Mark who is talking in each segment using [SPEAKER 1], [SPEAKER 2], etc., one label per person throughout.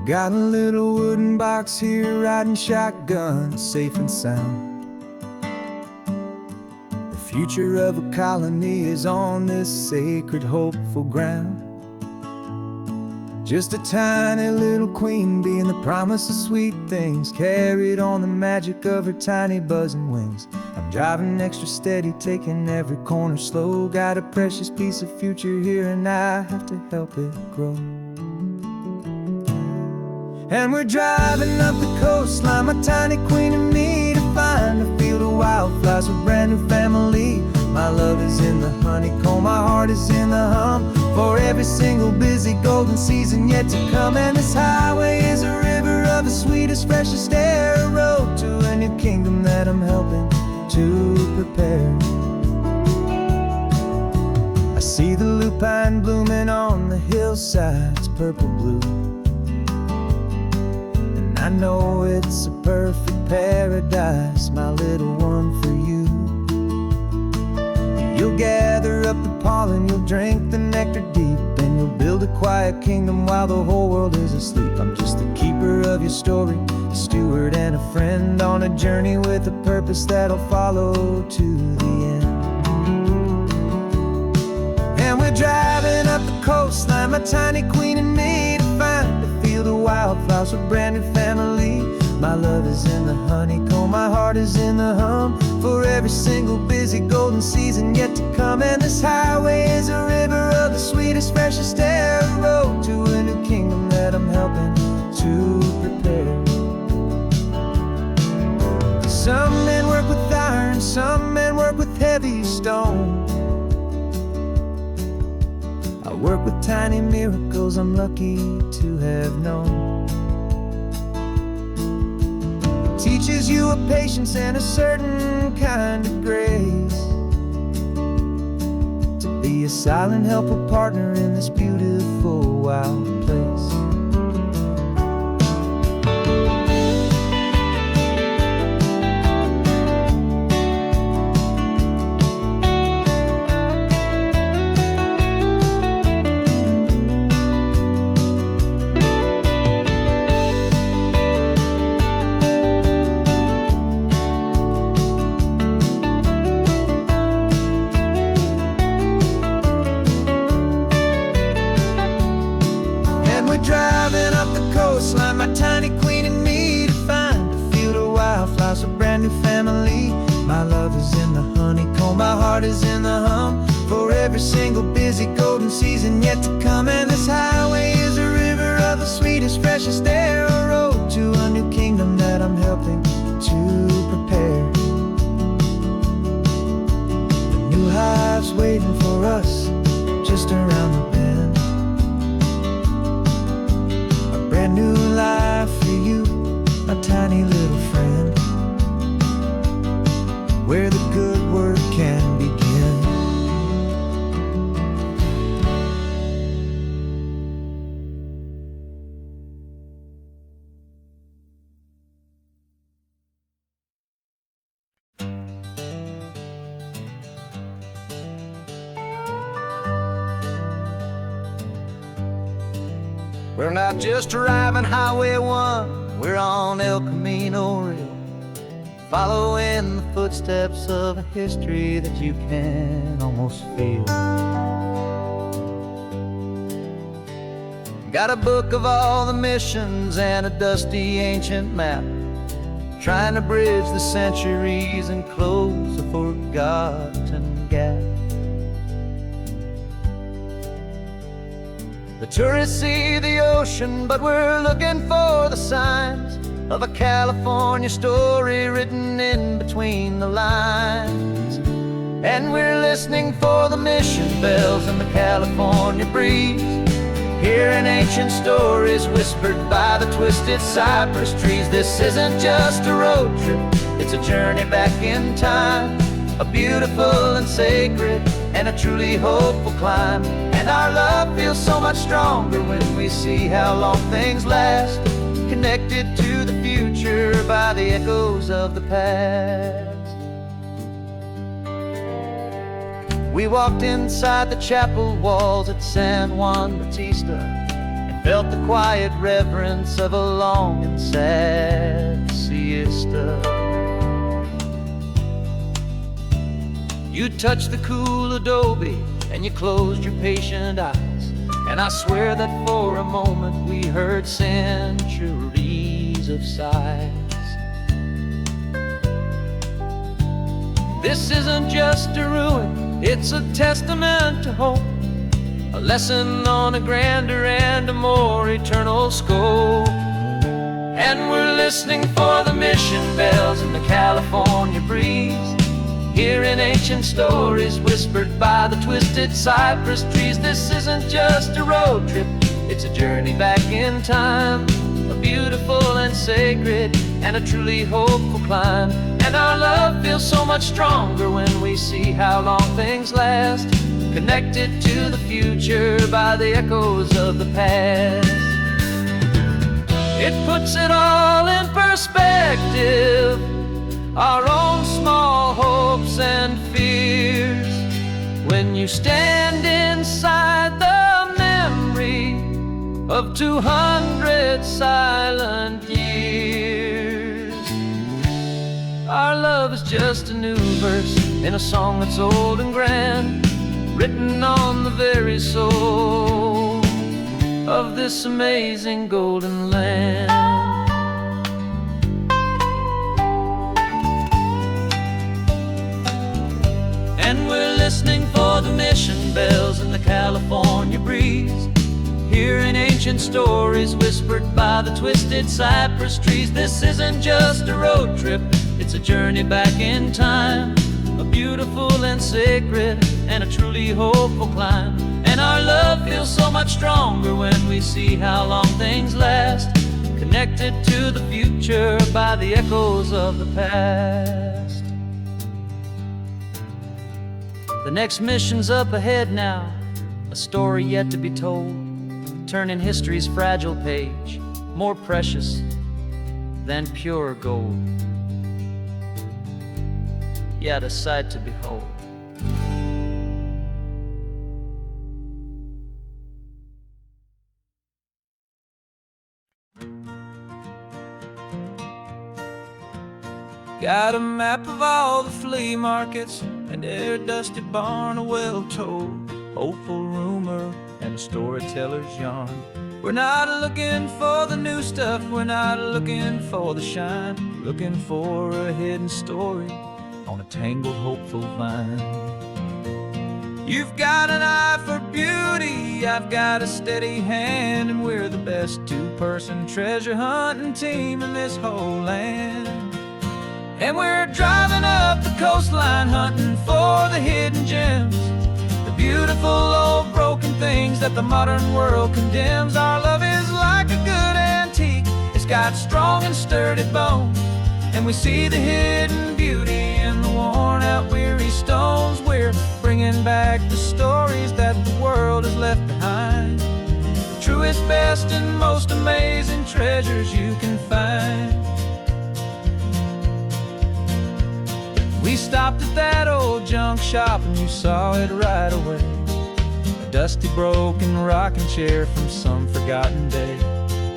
[SPEAKER 1] Got a little wooden box here, riding shotgun, safe and sound. The future of a colony is on this sacred, hopeful ground. Just a tiny little queen bee and the promise of sweet things, carried on the magic of her tiny buzzing wings. I'm driving extra steady, taking every corner slow. Got a precious piece of future here and I have to help it grow. And we're driving up the coastline, my tiny queen and me, to find a field of wildflowers with brand new family. My love is in the honeycomb, my heart is in the hum, for every single busy golden season yet to come. And this highway is a river of the sweetest, freshest air, a road to a new kingdom that I'm helping to prepare. I see the lupine blooming on the hillsides, purple blue, and I know it's a perfect paradise, my little one, for you. You'll gather up the pollen, you'll drink the nectar deep, and you'll build a quiet kingdom while the whole world is asleep. I'm just the keeper of your story, a steward and a friend, on a journey with a purpose that'll follow to the end. And we're driving up the coastline, my tiny queen and me, to find a field of wildflowers with brand new family. My love is in the honeycomb, my heart is in the hum, for every single busy golden season yet to come. And this highway is a river of the sweetest, freshest air, a road to a new kingdom that I'm helping to prepare. Some men work with iron, some men work with heavy stone. I work with tiny miracles I'm lucky to have known. Teaches you a patience and a certain kind of grace, to be a silent, helpful partner in this beautiful, wild place. Driving up the coastline, my tiny queen and me, to find a field of wildflowers, a brand new family. My love is in the honeycomb, my heart is in the hum, for every single busy golden season yet to come. And this highway is a river of the sweetest, freshest air, a road to a new kingdom that I'm helping to prepare. The new hive's waiting for us just around the bend. Brand new life for you, my tiny little friend, where the good work can begin. We're not just driving Highway 1, we're on El Camino Real, following the footsteps of a history that you can almost feel. Got a book of all the missions and a dusty ancient map, trying to bridge the centuries and close a forgotten gap. The tourists see the ocean, but we're looking for the signs of a California story written in between the lines. And we're listening for the mission bells and the California breeze, hearing ancient stories whispered by the twisted cypress trees. This isn't just a road trip, it's a journey back in time, a beautiful and sacred and a truly hopeful climb. And our love feels so much stronger when we see how long things last, connected to the future by the echoes of the past. We walked inside the chapel walls at San Juan Bautista, felt the quiet reverence of a long and sad siesta. You touched the cool adobe and you closed your patient eyes, and I swear that for a moment we heard centuries of sighs. This isn't just a ruin, it's a testament to hope, a lesson on a grander and a more eternal scope. And we're listening for the mission bells in the California breeze, hearing ancient stories whispered by the twisted cypress trees. This isn't just a road trip, it's a journey back in time, a beautiful and sacred and a truly hopeful climb. And our love feels so much stronger when we see how long things last, connected to the future by the echoes of the past. It puts it all in perspective, our own small hopes and fears, when you stand inside the memory of 200 silent years. Our love is just a new verse in a song that's old and grand, written on the very soul of this amazing golden land. And we're listening for the mission bells in the California breeze, hearing ancient stories whispered by the twisted cypress trees. This isn't just a road trip, it's a journey back in time, a beautiful and sacred and a truly hopeful climb. And our love feels so much stronger when we see how long things last, connected to the future by the echoes of the past. The next mission's up ahead now, a story yet to be told, turning history's fragile page more precious than pure gold. Yet a sight to behold.
[SPEAKER 2] Got a map of all the flea markets and every dusty barn, a well-told, hopeful rumor and a storyteller's yarn. We're not looking for the new stuff, we're not looking for the shine, looking for a hidden story on a tangled, hopeful vine. You've got an eye for beauty, I've got a steady hand, and we're the best two-person treasure hunting team in this whole land. And we're driving up the coastline hunting for the hidden gems, the beautiful old broken things that the modern world condemns. Our love is like a good antique, it's got strong and sturdy bones, and we see the hidden beauty in the worn-out, weary stones. We're bringing back the stories that the world has left behind, the truest, best, and most amazing treasures you can find. We stopped at that old junk shop and you saw it right away, a dusty, broken rocking chair from some forgotten day.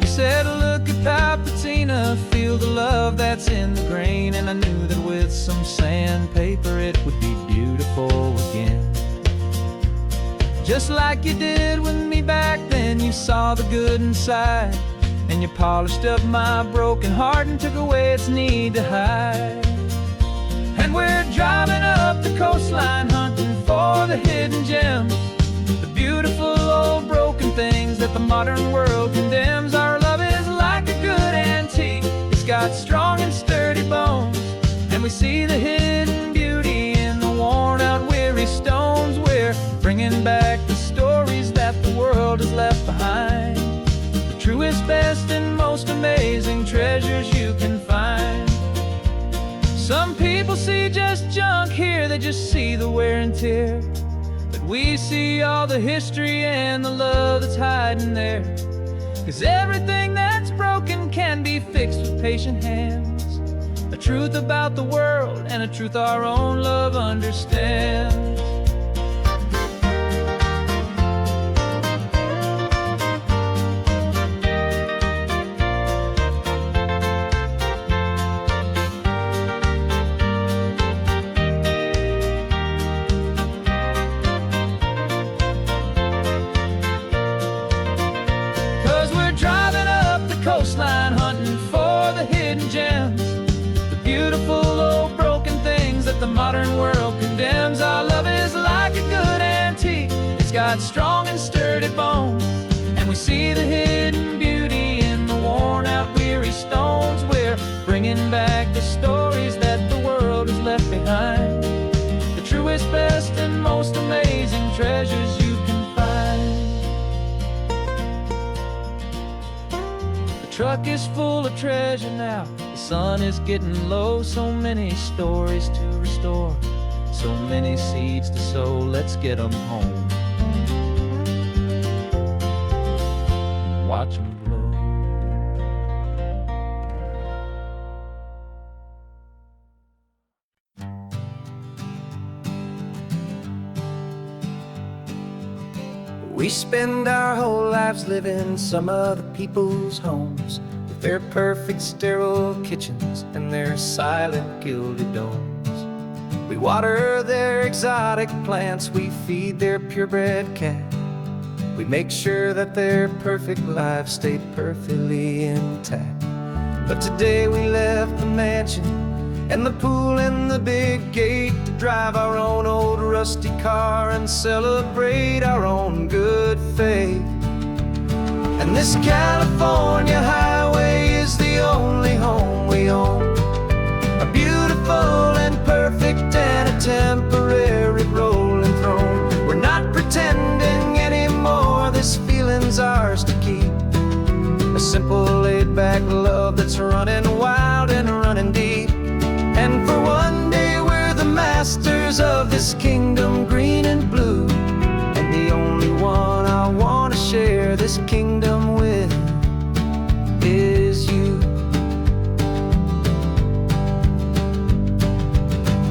[SPEAKER 2] You said, look at that patina, feel the love that's in the grain, and I knew that with some sandpaper it would be beautiful again. Just like you did with me back then, you saw the good inside, and you polished up my broken heart and took away its need to hide. And we're driving up the coastline hunting for the hidden gems, the beautiful old broken things that the modern world condemns. Our love is like a good antique, it's got strong and sturdy bones, and we see the hidden beauty in the worn-out, weary stones. We're bringing back the stories that the world has left behind, the truest, best, and most amazing treasures you can find. Some people see just junk here, they just see the wear and tear, but we see all the history and the love that's hiding there. 'Cause everything that's broken can be fixed with patient hands, a truth about the world and a truth our own love understands. bringing back the stories that the world has left behind, the truest, best, and most amazing treasures you can find. The truck is full of treasure now, the sun is getting low, so many stories to restore, so many seeds to sow. Let's get them home, watch them blow.
[SPEAKER 1] We spend our whole lives living some other people's homes, with their perfect sterile kitchens and their silent gilded domes. We water their exotic plants, we feed their purebred cat. We make sure that their perfect lives stay perfectly intact. But today we left the mansion and the pool and the big gate to drive our own old rusty car and celebrate our own good faith. And this California highway is the only home we own, a beautiful and perfect and a temporary rolling throne. We're not pretending anymore, this feeling's ours to keep, a simple laid-back love that's running wild and running deep. And for one day we're the masters of this kingdom green and blue, and the only one I want to share this kingdom with is you.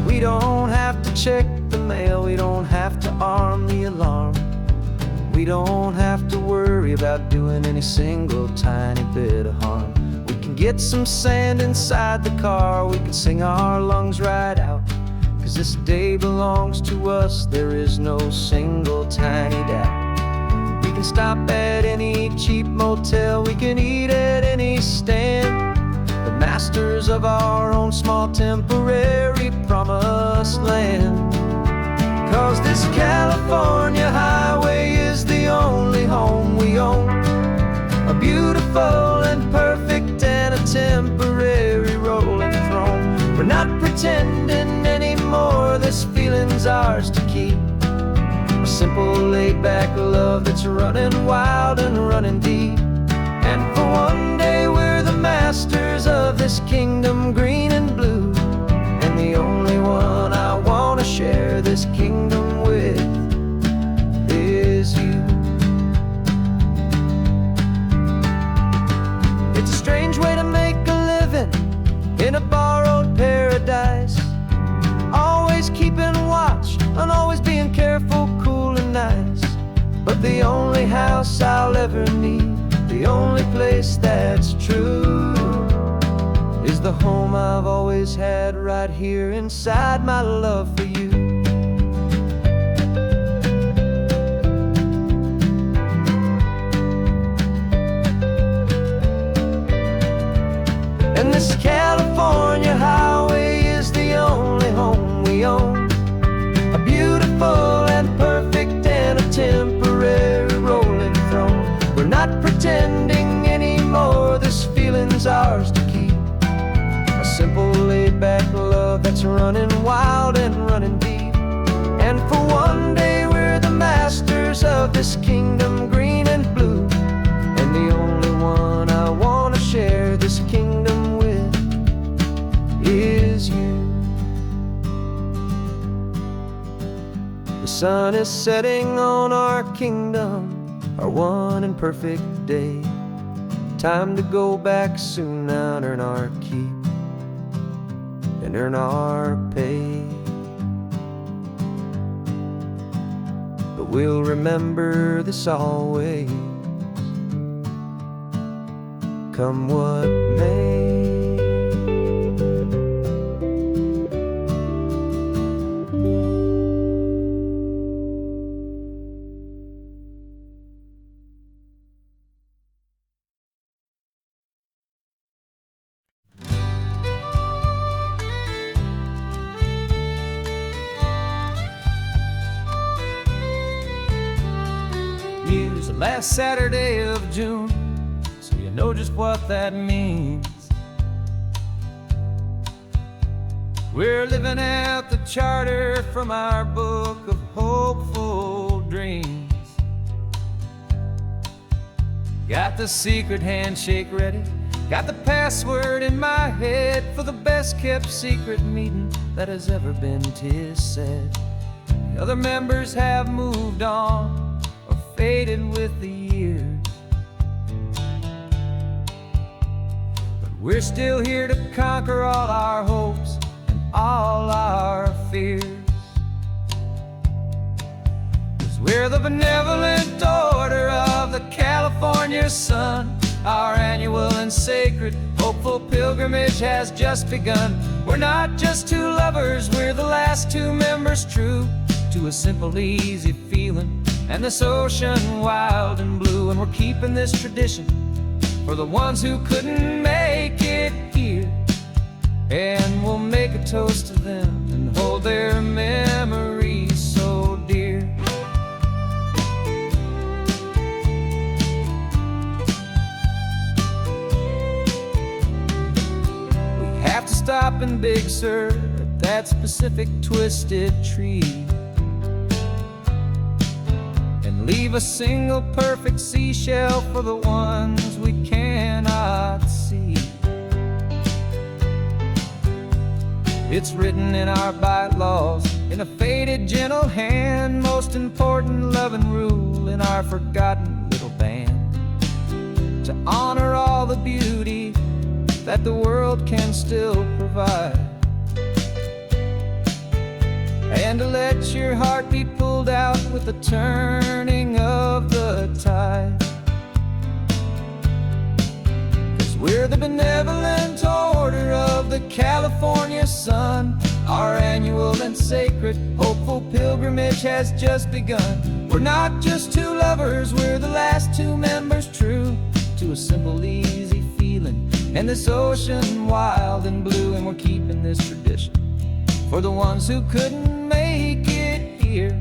[SPEAKER 1] We don't have to check the mail, we don't have to arm the alarm, we don't have to worry about doing any single tiny bit of harm. We can get some sand inside the car, we can sing our lungs right out, 'cause this day belongs to us, there is no single tiny doubt. We can stop at any cheap motel, we can eat at any stand, the masters of our own small temporary promised land. 'Cause this California highway is the only home we own, a beautiful and perfect and a temporary rolling throne. We're not pretending anymore, this feeling's ours to keep, a simple laid-back love that's running wild and running deep. And for one day we're the masters of this kingdom green and blue, and the only one I want to share this kingdom with is you. It's a strange way to make a living in a borrowed paradise, always keeping watch and always being careful, cool and nice. But the only house I'll ever need, the only place that's true, is the home I've always had right here inside my love for you. And this California highway is the only home we own, a beautiful and perfect and a temporary rolling throne. We're not pretending anymore, this feeling's ours to keep, a simple laid-back love that's running wild and running deep. And for one day we're the masters of this kingdom green and blue, and the only one I want to share this kingdom with is you. The sun is setting on our kingdom, our one and perfect day. Time to go back soon now and earn our keep and earn our pay. But we'll remember this always, come what may.
[SPEAKER 2] Use the last Saturday of June, so you know just what that means. We're living out the charter from our book of hopeful dreams. Got the secret handshake ready, got the password in my head for the best kept secret meeting that has ever been, 'tis said. The other members have moved on or faded with the years, but we're still here to conquer all our hopes and all our fears. 'Cause we're the benevolent order of the California sun. Our annual and sacred hopeful pilgrimage has just begun. We're not just two lovers, we're the last two members true to a simple, easy feeling and this ocean wild and blue. And we're keeping this tradition for the ones who couldn't make it here, and we'll make a toast to them and hold their memories so dear. We have to stop in Big Sur at that specific twisted tree and leave a single perfect seashell for the ones we cannot see. It's written in our bylaws in a faded gentle hand, most important loving rule in our forgotten little band, to honor all the beauty that the world can still provide, and to let your heart be pulled out with the turning of the tide. 'Cause we're the benevolent order of the California sun. Our annual and sacred hopeful pilgrimage has just begun. We're not just two lovers, we're the last two members true to a simple, easy feeling and this ocean wild and blue. And we're keeping this tradition for the ones who couldn't make it here,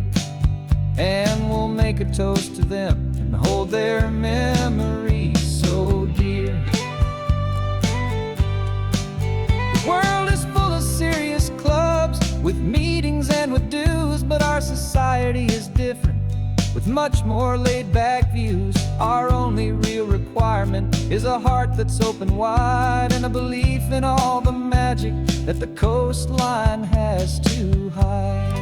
[SPEAKER 2] and we'll make a toast to them and hold their memories so dear. The world is full of serious clubs with meetings and with dues, but our society is different with much more laid-back views. Our only real requirement is a heart that's open wide and a belief in all the magic that the coastline has to hide.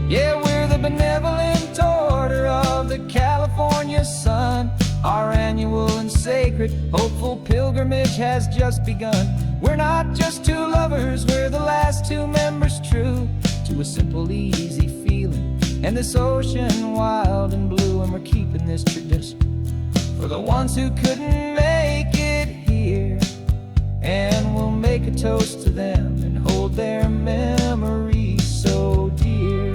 [SPEAKER 2] Yeah, we're the benevolent order of the California sun. Our annual and sacred hopeful pilgrimage has just begun. We're not just two lovers, we're the last two members true to a simple, easy feeling and this ocean wild and blue. And we're keeping this tradition for the ones who couldn't make it here, and we'll make a toast to them and hold their memories so dear.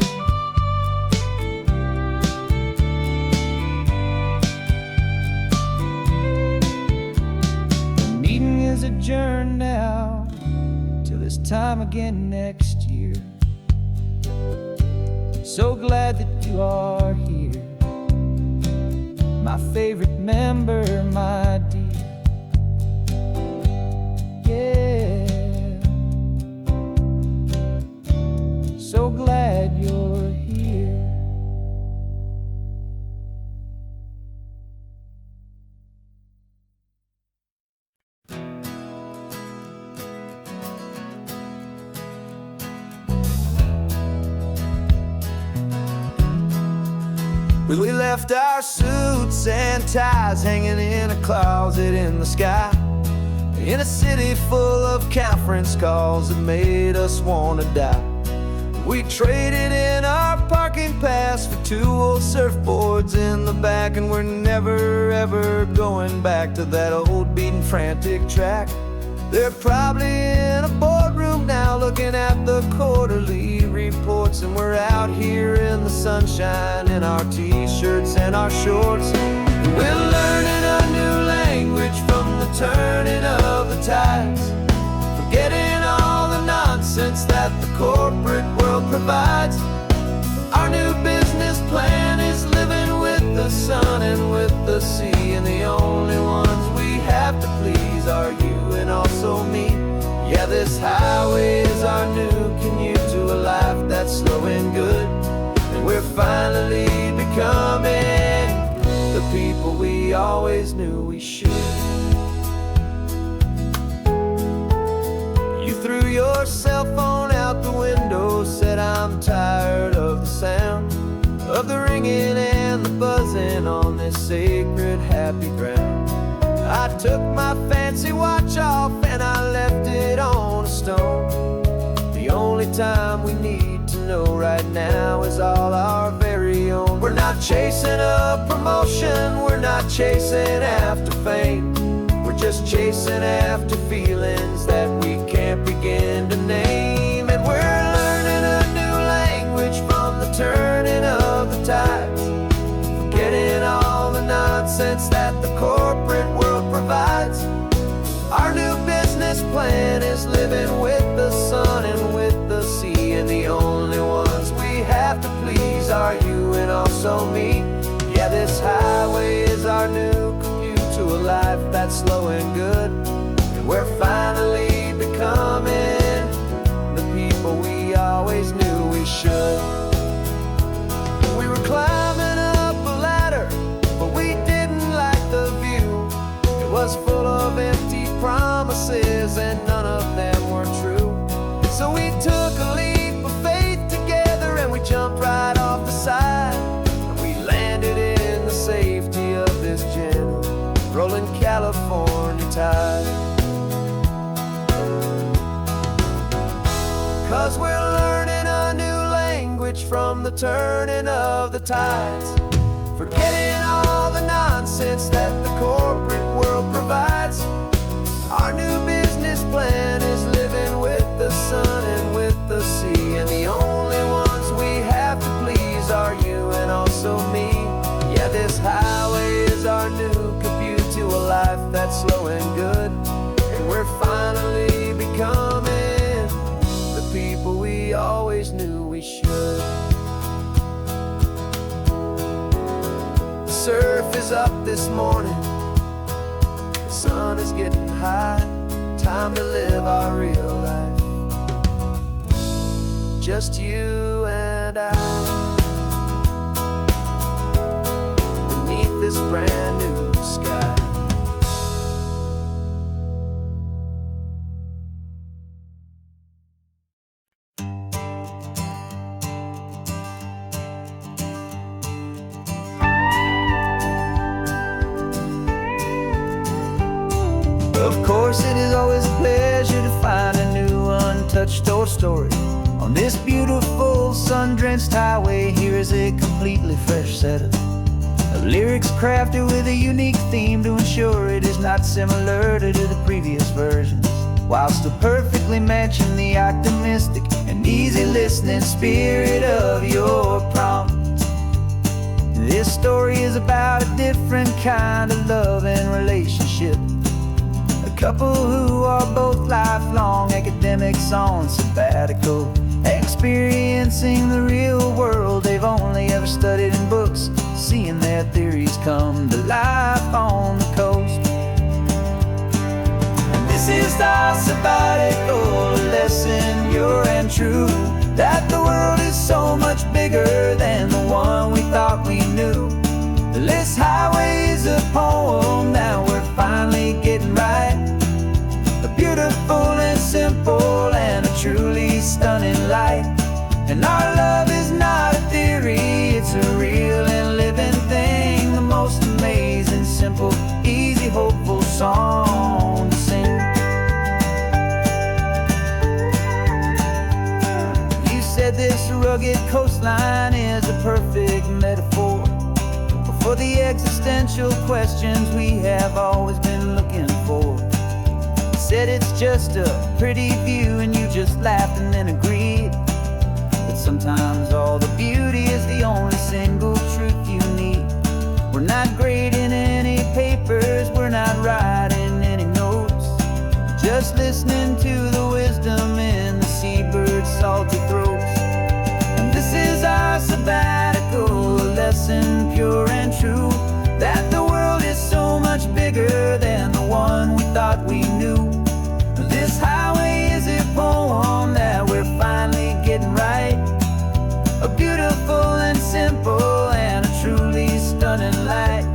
[SPEAKER 2] The meeting is adjourned now till this time again next year. So glad that you are here, my favorite member, my dear. Yeah, so glad you're here.
[SPEAKER 1] We left our suits and ties hanging in a closet in the sky, in a city full of conference calls that made us want to die. We traded in our parking pass for two old surfboards in the back, and we're never ever going back to that old beaten frantic track. They're probably in a boardroom now looking at the quarterly reports, and we're out here in the sunshine in our t-shirts and our shorts. We're learning a new language from the turning of the tides, forgetting all the nonsense that the corporate world provides. Our new business plan is living with the sun and with the sea, and the only highway is our new commute to a life that's slow and good. And we're finally becoming the people we always knew we should. You threw your cell phone out the window, said I'm tired of the sound of the ringing and the buzzing on this sacred happy ground. I took my fancy watch off and I left it on a stone. The only time we need to know right now is all our very own. We're not chasing a promotion, we're not chasing after fame. We're just chasing after feelings that we can't begin to name. And we're learning a new language from the turning of the tides, forgetting all the nonsense that the corporate world provides. Our new business plan is living with the sun and with the sea, and the only ones we have to please are you and also me. Yeah, this highway is our new commute to a life that's slow and good. And we're finally becoming the people we always knew we should. We were climbing up a ladder, but we didn't like the view. It was full of empty promises and none of them were true. So we took a leap of faith together and we jumped right off the side. And we landed in the safety of this gentle rolling California tide. 'Cause we're learning a new language from the turning of the tides, forgetting all the nonsense that the corporate world provides. Our new business plan is living with the sun and with the sea, and the only ones we have to please are you and also me. Yeah, this highway is our new commute to a life that's slow and good. And we're finally becoming the people we always knew we should. The surf is up this morning, the sun is getting high. Time to live our real life, just you and I, beneath this brand new sky. Of course, it is always a pleasure to find a new untouched story. On this beautiful sun-drenched highway, here is a completely fresh set of lyrics crafted with a unique theme to ensure it is not similar to the previous versions, while still perfectly matching the optimistic and easy listening spirit of your prompt. This story is about a different kind of love and relationship. A couple who are both lifelong academics on sabbatical, experiencing the real world they've only ever studied in books, seeing their theories come to life on the coast. And this is our sabbatical lesson, pure and true, that the world is so much bigger than the one we thought we knew. This highway is a poem that we're finally getting right, a beautiful and simple and a truly stunning light. And our love is not a theory, it's a real and living thing, the most amazing, simple, easy, hopeful song to sing. You said this rugged coastline is a perfect metaphor for the existential questions we have always been looking for. You said it's just a pretty view and you just laughed and then agreed. But sometimes all the beauty is the only single truth you need. We're not grading any papers, we're not writing any notes, just listening to the wisdom in the seabird's salty throats. And this is our sabbatical lesson, pure and true, that the world is so much bigger than the one we thought we knew. This highway is a
[SPEAKER 2] light.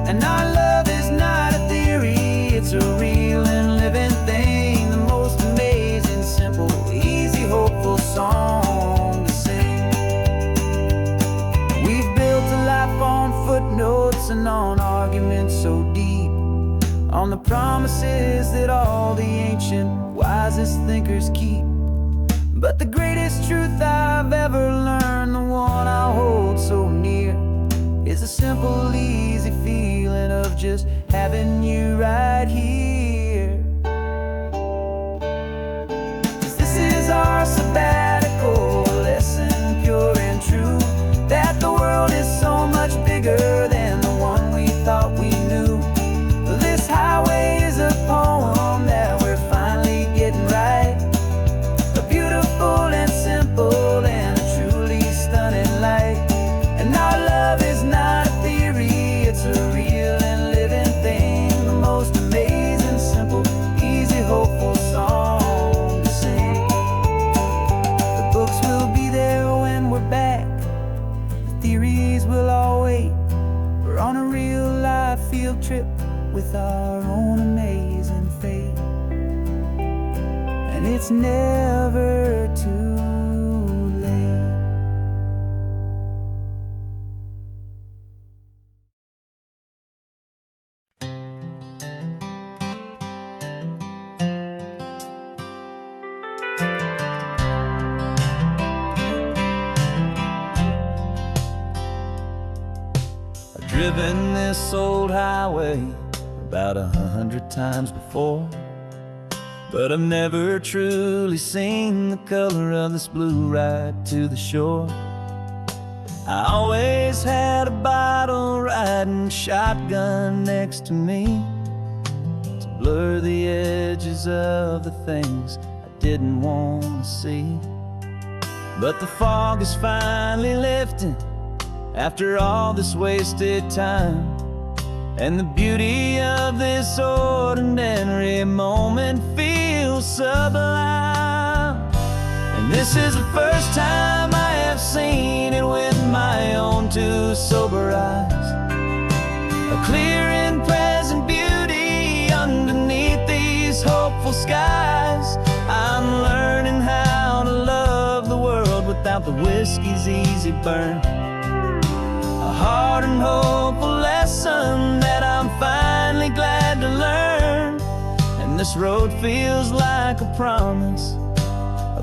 [SPEAKER 2] And our love is not a theory, it's a real and living thing. The most amazing, simple, easy, hopeful song to sing. We've built a life on footnotes and on arguments so deep, on the promises that all the ancient, wisest thinkers keep. But the greatest truth I've ever learned, the one I hold so near, is a simple, easy feeling of just having you right here. 'Cause this is our sabbatical, a lesson pure and true, that the world is so much bigger than the one we thought we knew. This highway is a poem that we're finally getting right, a beautiful and simple and a truly stunning light. And our love is not a theory, it's a real and living thing. The most amazing, simple, easy, hopeful song to sing. The books will be there when we're back, the theories will all wait. We're on a real life field trip with our own amazing fate. And it's never too late. I've driven this old highway about 100 times before, but I've never truly seen the color of this blue right to the shore. I always had a bottle riding shotgun next to me to blur the edges of the things I didn't want to see. But the fog is finally lifting after all this wasted time, and the beauty of this ordinary moment feels sublime. And this is the first time I have seen it with my own two sober eyes, a clear and present beauty underneath these hopeful skies. I'm learning how to love the world without the whiskey's easy burn, a hard and hopeful lesson that I'm finally glad to learn. And this road feels like a promise,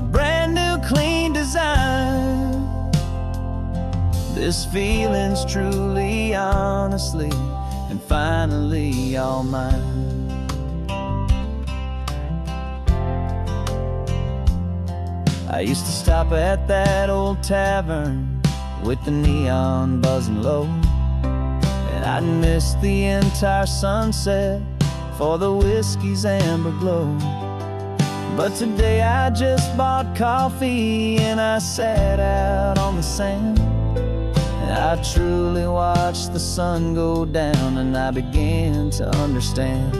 [SPEAKER 2] a brand new clean design. This feeling's truly, honestly, and finally all mine. I used to stop at that old tavern with the neon buzzing low, and I'd miss the entire sunset for the whiskey's amber glow. But today I just bought coffee and I sat out on the sand, and I truly watched the sun go down, and I began to understand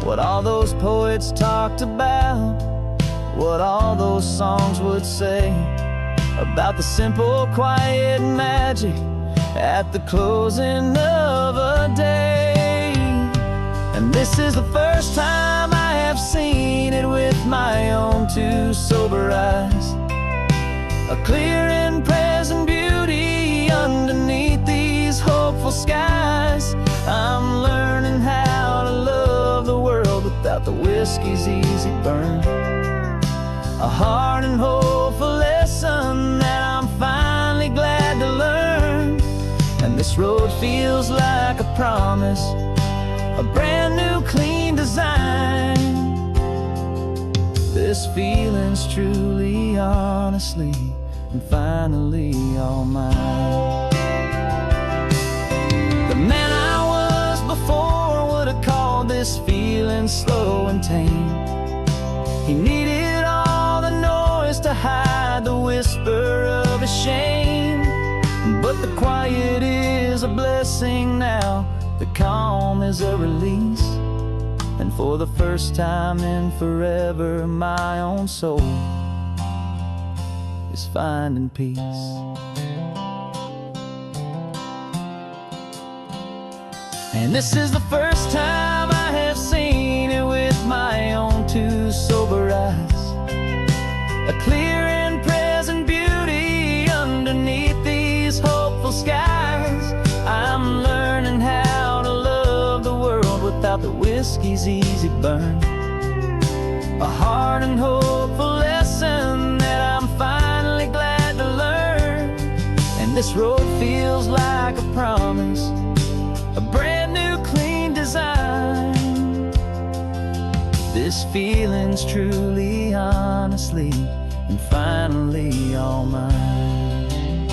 [SPEAKER 2] what all those poets talked about, what all those songs would say about the simple, quiet magic at the closing of a day. And this is the first time I have seen it with my own two sober eyes, a clear and present beauty underneath these hopeful skies. I'm learning how to love the world without the whiskey's easy burn, a hard and hopeful lesson that I'm finally glad to learn. And this road feels like a promise, a brand new clean design. This feeling's truly, honestly, and finally all mine. The man I was before would have called this feeling slow and tame. He needed all the noise to hide the whisper of his shame. But the quiet is a blessing now, the calm is a release, and for the first time in forever my own soul is finding peace.
[SPEAKER 1] And this is the first time I have seen it with my own two sober eyes. A clear and present beauty underneath these hopeful skies. I'm learning how to love the world without the whiskey's easy burn. A hard and hopeful lesson that I'm finally glad to learn. And this road feels like a promise, a brand new clean design. This feeling's truly, honestly, and finally all mine.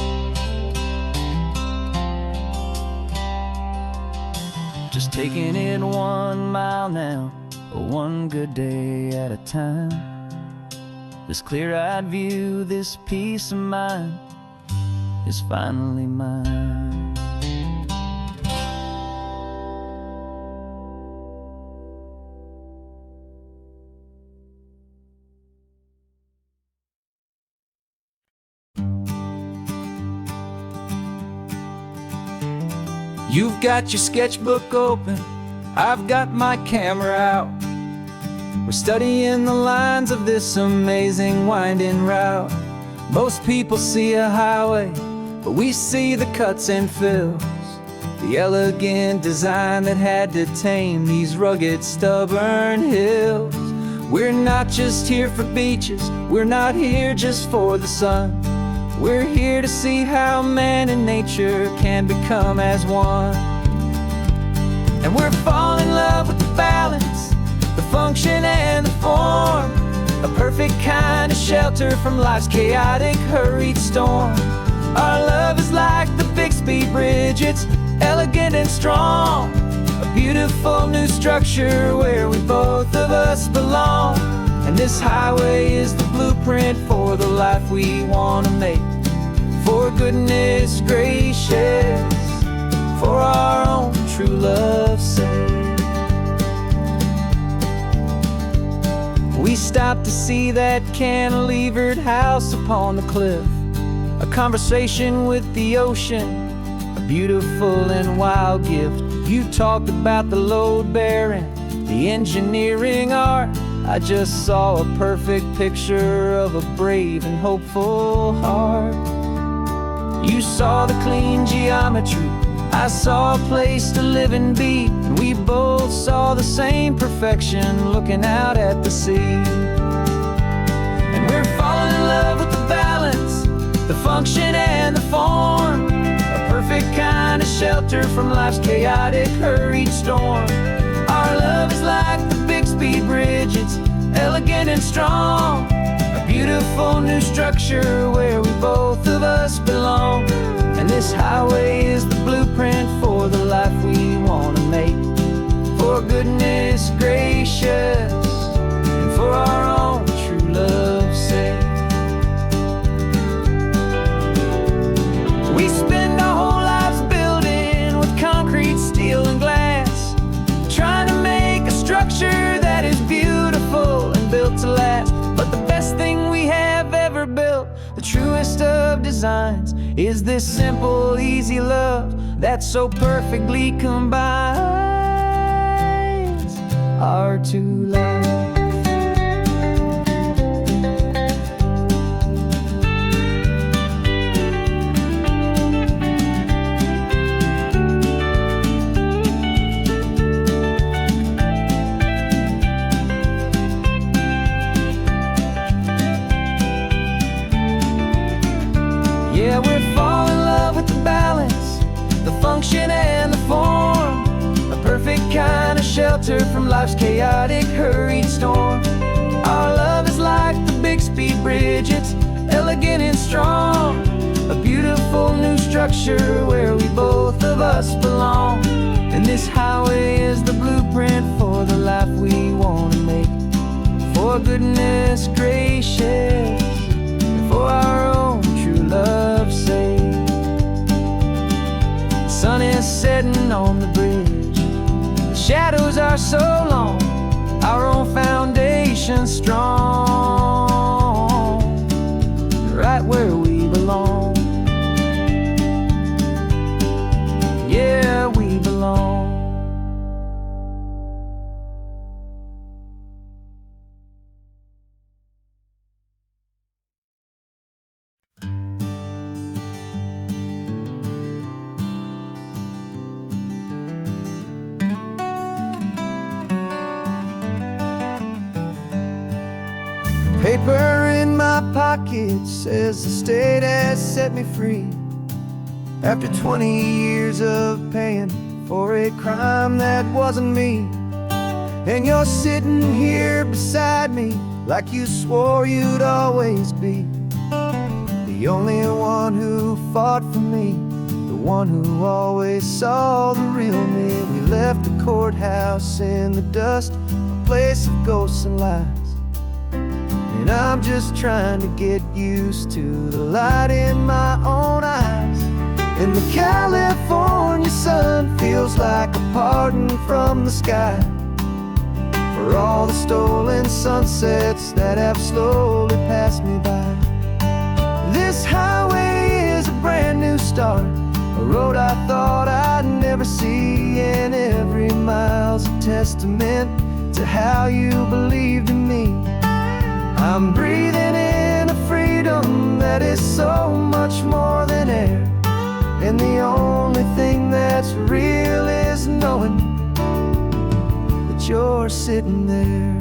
[SPEAKER 1] Just taking it 1 mile now, one good day at a time. This clear-eyed view, this peace of mind is finally mine.
[SPEAKER 2] You've got your sketchbook open, I've got my camera out. We're studying the lines of this amazing winding route. Most people see a highway, but we see the cuts and fills, the elegant design that had to tame these rugged, stubborn hills. We're not just here for beaches, we're not here just for the sun. We're here to see how man and nature can become as one. And we're falling in love with the balance, the function and the form, a perfect kind of shelter from life's chaotic, hurried storm. Our love is like the Bixby Bridge, it's elegant and strong, a beautiful new structure where we both of us belong. And this highway is the blueprint for the life we want to make. For goodness gracious, for our own true love's sake. We stopped to see that cantilevered house upon the cliff, a conversation with the ocean, a beautiful and wild gift. You talked about the load bearing, the engineering art. I just saw a perfect picture of a brave and hopeful heart. You saw the clean geometry, I saw a place to live and be, and we both saw the same perfection looking out at the sea. And we're falling in love with the balance, the function and the form, a perfect kind of shelter from life's chaotic, hurried storm. Our love is like the Bixby Bridge, it's elegant and strong, a beautiful new structure where we both of us belong. And this highway is the blueprint for the life we want to make. For goodness gracious, and for our own true love's sake. We spend our whole lives building with concrete, steel and glass, trying to make a structure that is beautiful and built to last. But the best thing we have ever built, the truest of designs, is this simple, easy love that so perfectly combines our two lives. Yeah, we're falling in love with the balance, the function and the form, a perfect kind of shelter from life's chaotic, hurried storm. Our love is like the Bixby Bridge, it's elegant and strong, a beautiful new structure where we both of us belong. And this highway is the blueprint for the life we want to make. For goodness gracious, for our own true love's sake. The sun is setting on the bridge, the shadows are so long, our own foundation strong, right where we belong. Yeah, we belong.
[SPEAKER 1] paper in my pocket says the state has set me free. After 20 years of paying for a crime that wasn't me. And you're sitting here beside me like you swore you'd always be. The only one who fought for me, the one who always saw the real me. We left the courthouse in the dust, a place of ghosts and lies. And I'm just trying to get used to the light in my own eyes. And the California sun feels like a pardon from the sky for all the stolen sunsets that have slowly passed me by. This highway is a brand new start, a road I thought I'd never see. And every mile's a testament to how you believed in me. I'm breathing in a freedom that is so much more than air. And the only thing that's real is knowing that you're sitting there.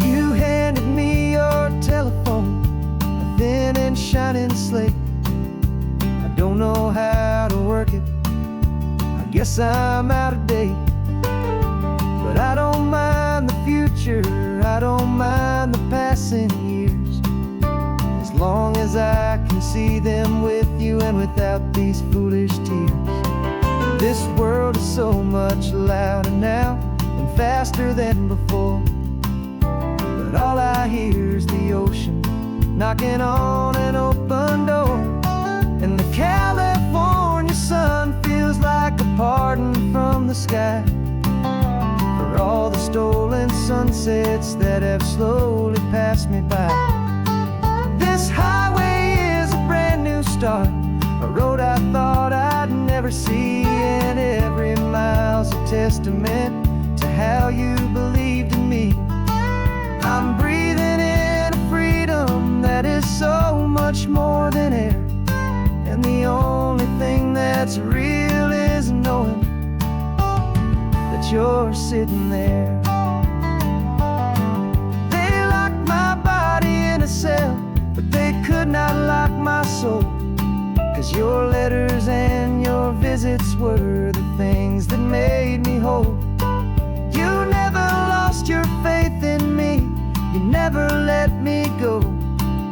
[SPEAKER 1] You handed me your telephone, a thin and shining slate. I don't know how to work it, I guess I'm out of date. But I don't mind the future, I don't mind the passing years, as long as I can see them with you and without these foolish tears. This world is so much louder now and faster than before, but all I hear is the ocean knocking on an open door. And the California sun feels like a pardon from the sky for all the stolen sunsets that have slowly passed me by. This highway is a brand new start, a road I thought I'd never see. And every mile's a testament to how you believed in me. I'm breathing in a freedom that is so much more than air. And the only thing that's real is knowing that you're sitting there. They locked my body in a cell, but they could not lock my soul. 'Cause your letters and your visits were the things that made me whole. You never lost your faith in me, you never let me go.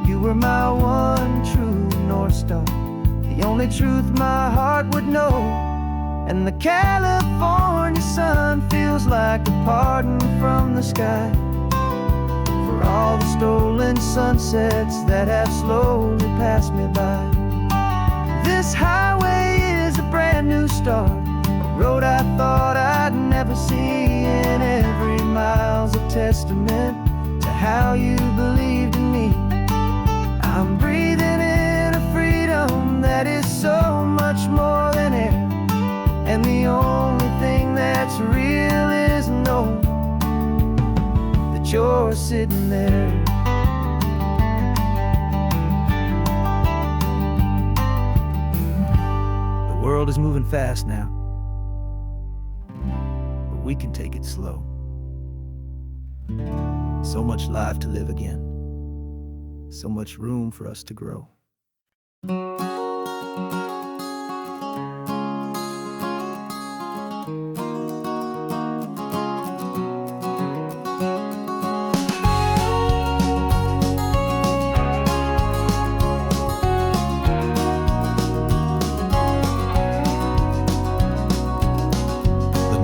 [SPEAKER 1] You were my one true North Star, the only truth my heart would know. And the California sun feels like a pardon from the sky for all the stolen sunsets that have slowly passed me by. This highway is a brand new start, a road I thought I'd never see. And every mile's a testament to how you believed in me. I'm breathing in a freedom that is so much more than air. And the only thing that's real is knowing that you're sitting there. The world is moving fast now, but we can take it slow. So much life to live again, so much room for us to grow.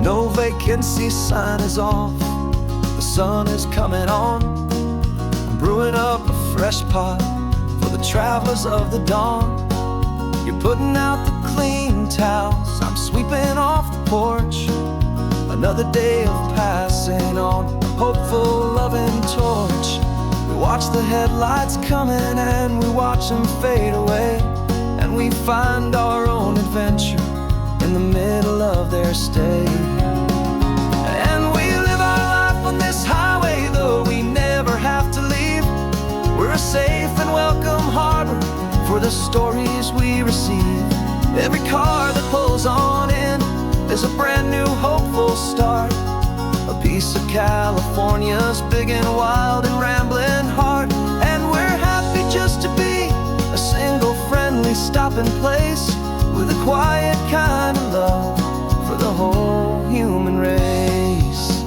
[SPEAKER 1] No vacancy sign is off, the sun is coming on. I'm brewing up a fresh pot for the travelers of the dawn. You're putting out the clean towels, I'm sweeping off the porch. Another day of passing on a hopeful, loving torch. We watch the headlights coming and we watch them fade away. And we find our own adventure in the middle of their stay. And we live our life on this highway, though we never have to leave. We're a safe and welcome harbor for the stories we receive. Every car that pulls on in is a brand new hopeful start, piece of California's big and wild and rambling heart. And we're happy just to be a single friendly stopping place with a quiet kind of love for the whole human race.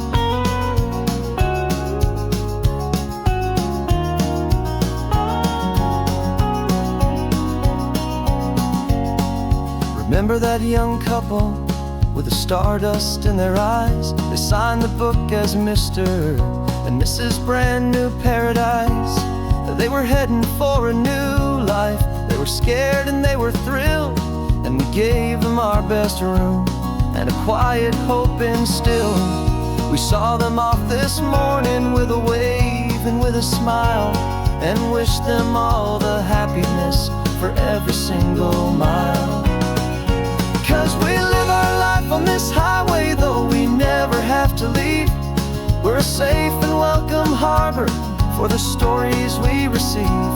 [SPEAKER 1] Remember that young couple with the stardust in their eyes? They signed the book as Mr. and Mrs. Brand New Paradise. They were heading for a new life. They were scared and they were thrilled, and we gave them our best room and a quiet hope instilled. We saw them off this morning with a wave and with a smile, and wished them all the happiness for every single mile. 'Cause we live our life on this highway, though we never have to leave. We're a safe and welcome harbor for the stories we receive.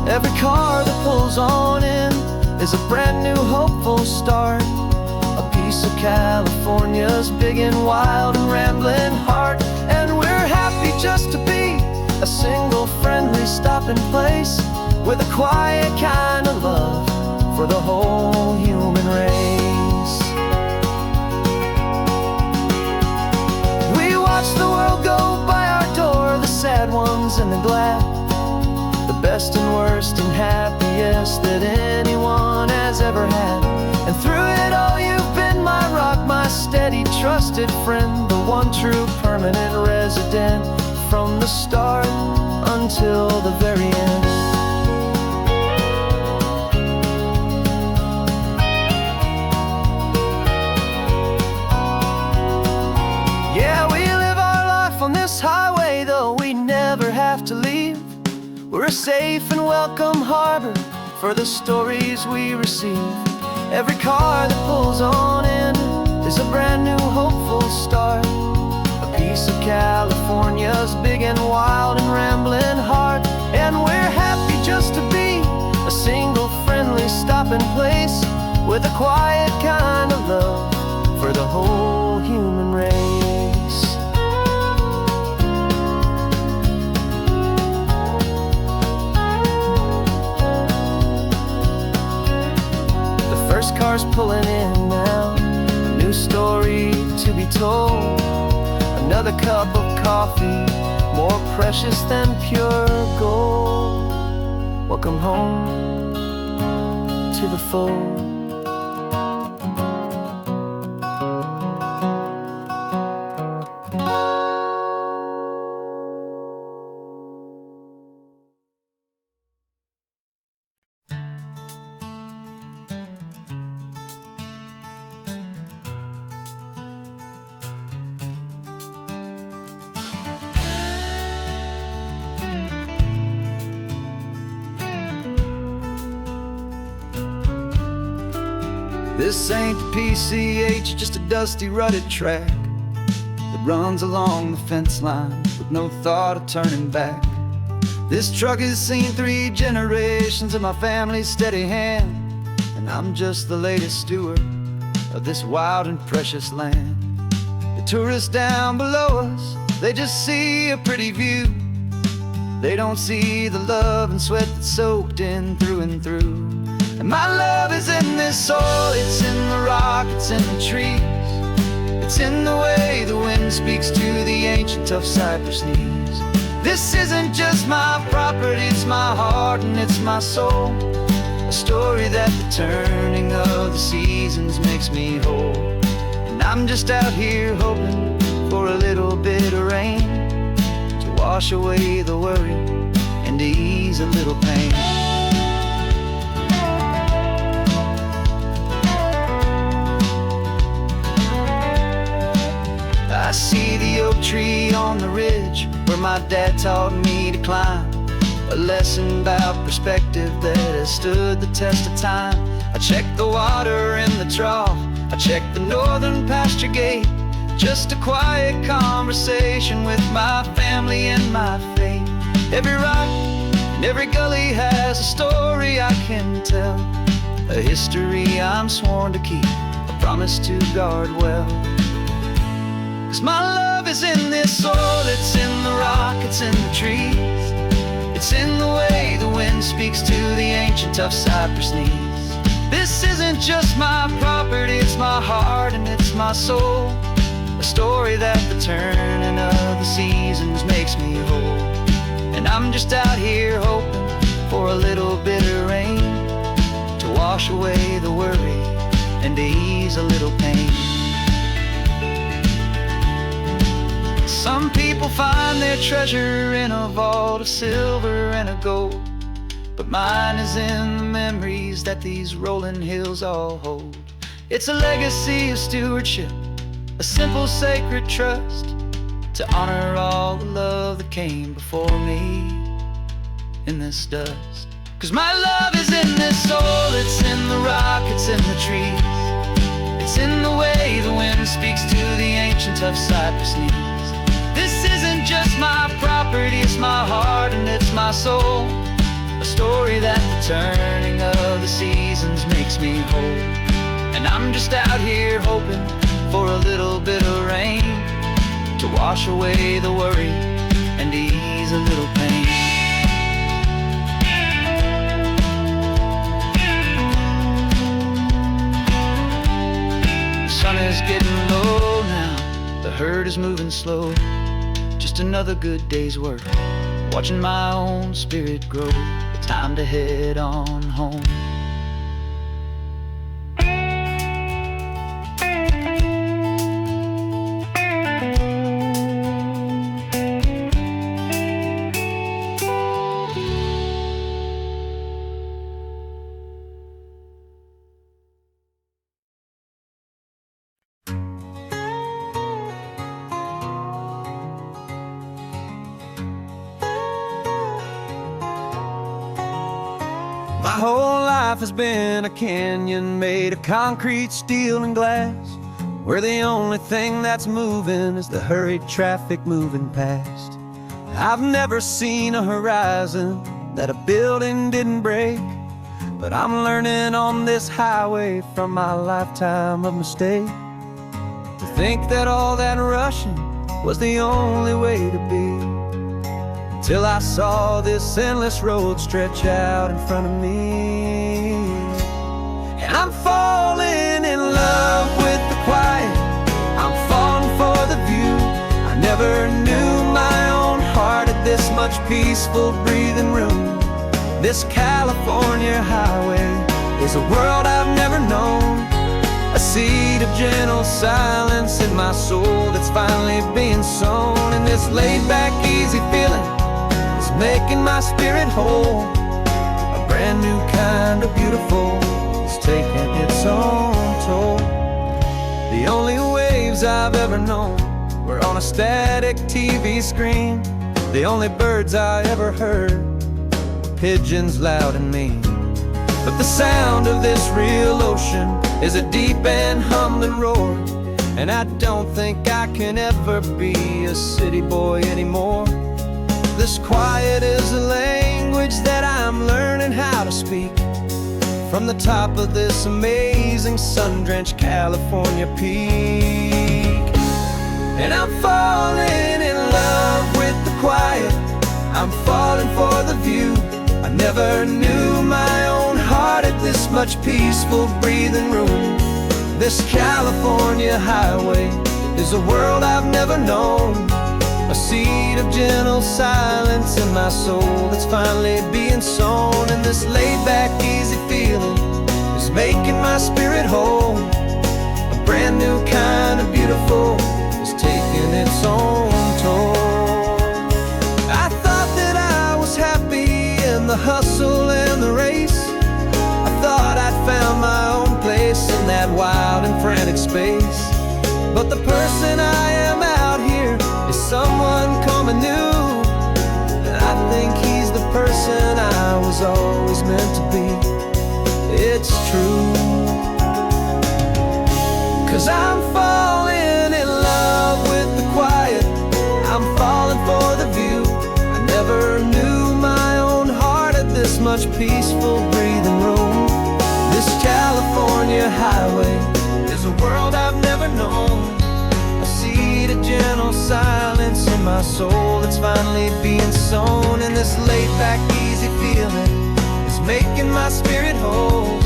[SPEAKER 1] Every car that pulls on in is a brand new hopeful start, a piece of California's big and wild and rambling heart. And we're happy just to be a single friendly stopping place with a quiet kind of love for the whole human race. We watch the world go by our door, the sad ones and the glad, the best and worst and happiest that anyone has ever had. And through it all you've been my rock, my steady trusted friend, the one true permanent resident from the start until the very end. Yeah, we live our life on this highway, though we never have to leave. We're a safe and welcome harbor for the stories we receive. Every car that pulls on in is a brand new hopeful start, a piece of California's big and wild and rambling heart. And we're happy just to be a single friendly stopping place with a quiet kind of love for the whole human race. Cars pulling in now, a new story to be told. Another cup of coffee, more precious than pure gold. Welcome home to the fold. This ain't the PCH, just a dusty rutted track that runs along the fence line with no thought of turning back. This truck has seen 3 generations of my family's steady hand, and I'm just the latest steward of this wild and precious land. The tourists down below us, they just see a pretty view. They don't see the love and sweat that's soaked in through and through. And my love is in this soil, it's in the rock, it's in the trees. It's in the way the wind speaks to the ancient tough cypress knees. This isn't just my property, it's my heart and it's my soul. A story that the turning of the seasons makes me whole. And I'm just out here hoping for a little bit of rain to wash away the worry and to ease a little pain. I see the oak tree on the ridge where my dad taught me to climb, a lesson about perspective that has stood the test of time. I check the water in the trough, I check the northern pasture gate, just a quiet conversation with my family and my faith. Every rock and every gully has a story I can tell, a history I'm sworn to keep, a promise to guard well. 'Cause my love is in this soil, it's in the rock, it's in the trees. It's in the way the wind speaks to the ancient tough cypress knees. This isn't just my property, it's my heart and it's my soul. A story that the turning of the seasons makes me whole. And I'm just out here hoping for a little bit of rain to wash away the worry and to ease a little pain. Some people find their treasure in a vault of silver and of gold, but mine is in the memories that these rolling hills all hold. It's a legacy of stewardship, a simple sacred trust, to honor all the love that came before me in this dust. 'Cause my love is in this soul, it's in the rock, it's in the trees. It's in the way the wind speaks to the ancient tough cypress knees. This isn't just my property, it's my heart and it's my soul. A story that the turning of the seasons makes me whole. And I'm just out here hoping for a little bit of rain to wash away the worry and ease a little pain. The sun is getting low now, the herd is moving slow. Just another good day's work, watching my own spirit grow. Time to head on home.
[SPEAKER 2] My whole life has been a canyon made of concrete, steel, and glass, where the only thing that's moving is the hurried traffic moving past. I've never seen a horizon that a building didn't break, but I'm learning on this highway from my lifetime of mistake to think that all that rushing was the only way to be. Till I saw this endless road stretch out in front of me. And I'm falling in love with the quiet, I'm falling for the view. I never knew my own heart had this much peaceful breathing room. This California highway is a world I've never known, a seed of gentle silence in my soul that's finally being sown. And this laid-back, easy feeling making my spirit whole. A brand new kind of beautiful is taking its own toll. The only waves I've ever known were on a static TV screen. The only birds I ever heard were pigeons loud and mean. But the sound of this real ocean is a deep and humbling roar, and I don't think I can ever be a city boy anymore. This quiet is a language that I'm learning how to speak from the top of this amazing sun-drenched California peak. And I'm falling in love with the quiet, I'm falling for the view. I never knew my own heart had this much peaceful breathing room. This California highway is a world I've never known, a seed of gentle silence in my soul that's finally being sown. And this laid-back, easy feeling is making my spirit whole. A brand new kind of beautiful is taking its own toll. I thought that I was happy in the hustle and the race. I thought I'd found my own place in that wild and frantic space. But the person I am out here is someone coming new, and I think he's the person I was always meant to be. It's true, 'cause I'm falling in love with the quiet, I'm falling for the view. I never knew my own heart had this much peaceful breathing room. This California highway is a world I've never known, a seed of gentle silence in my soul that's finally being sown. And this laid-back, easy feeling is making my spirit whole.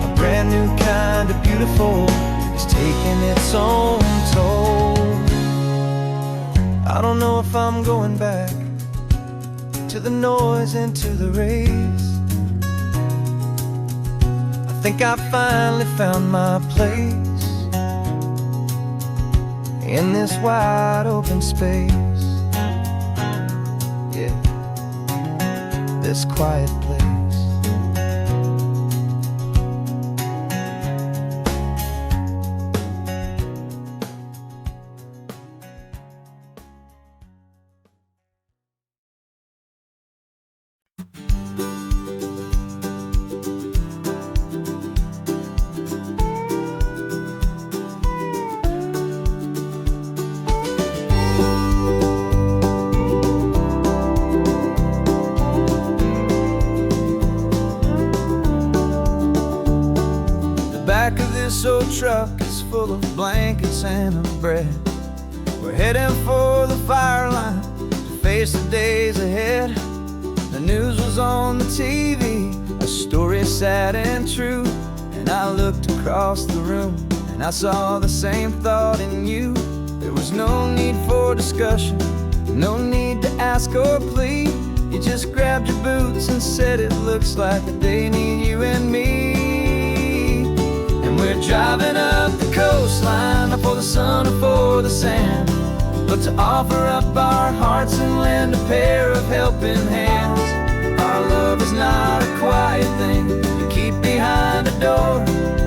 [SPEAKER 2] A brand new kind of beautiful is taking its own toll. I don't know if I'm going back to the noise and to the race. I think I finally found my place in this wide open space. Yeah, this quiet place. Back of this old truck is full of blankets and of bread. We're heading for the fire line to face the days ahead. The news was on the TV, a story sad and true. And I looked across the room and I saw the same thought in you. There was no need for discussion, no need to ask or plead. You just grabbed your boots and said it looks like the day need you and me. We're driving up the coastline, not for the sun or for the sand, but to offer up our hearts and lend a pair of helping hands. Our love is not a quiet thing to keep behind a door.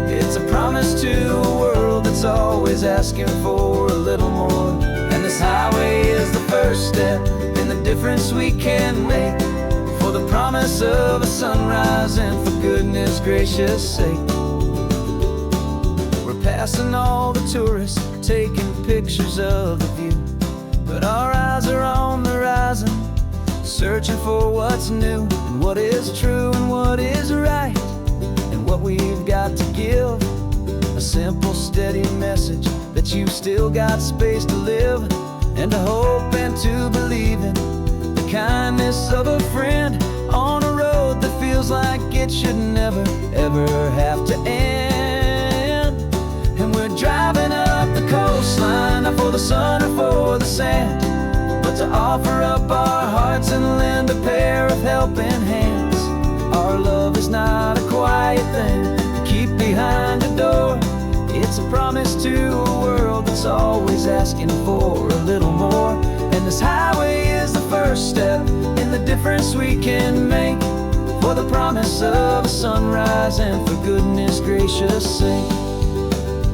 [SPEAKER 2] It's a promise to a world that's always asking for a little more. And this highway is the first step in the difference we can make, for the promise of a sunrise and for goodness gracious sake. Passing all the tourists, taking pictures of the view, but our eyes are on the horizon, searching for what's new and what is true and what is right, and what we've got to give. A simple, steady message that you've still got space to live, and to hope and to believe in the kindness of a friend on a road that feels like it should never, ever have to end. Driving up the coastline, not for the sun or for the sand, but to offer up our hearts and lend a pair of helping hands. Our love is not a quiet thing to keep behind a door. It's a promise to a world that's always asking for a little more. And this highway is the first step in the difference we can make, for the promise of a sunrise and for goodness gracious sake.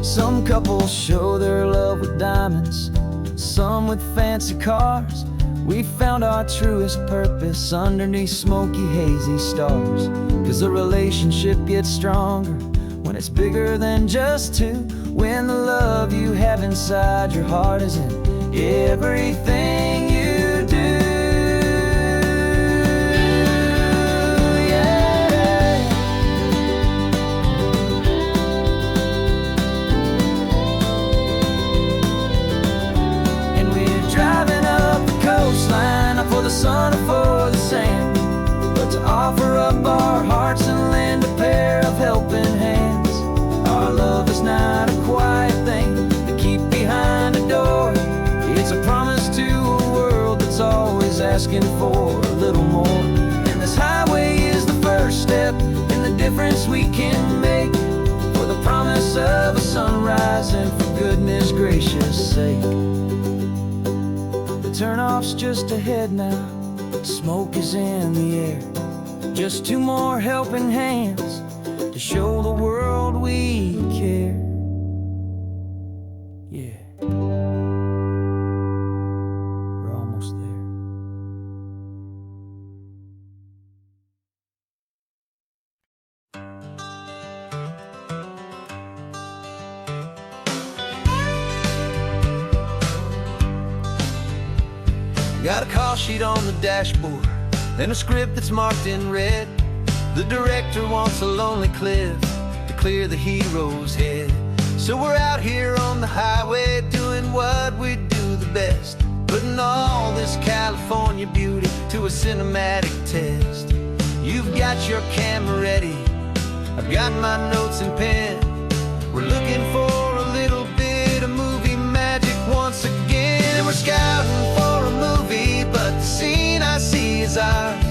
[SPEAKER 2] Some couples show their love with diamonds, some with fancy cars. We found our truest purpose underneath smoky, hazy stars. 'Cause the relationship gets stronger when it's bigger than just two, when the love you have inside your heart is in everything you do. For the sun or for the sand, but to offer up our hearts and lend a pair of helping hands. Our love is not a quiet thing to keep behind a door. It's a promise to a world that's always asking for a little more. And this highway is the first step in the difference we can make, for the promise of a sunrise and for goodness gracious sake. Turnoff's just ahead now, smoke is in the air. Just two more helping hands to show the world we care. Yeah, we're almost there.
[SPEAKER 1] Got a call sheet on the dashboard and a script that's marked in red. The director wants a lonely cliff to clear the hero's head. So we're out here on the highway doing what we do best, putting all this California beauty to a cinematic test. You've got your camera ready, I've got my notes and pen. We're looking for a little bit of movie magic once again. And we're scouting for a movie, but the scene I see is ours.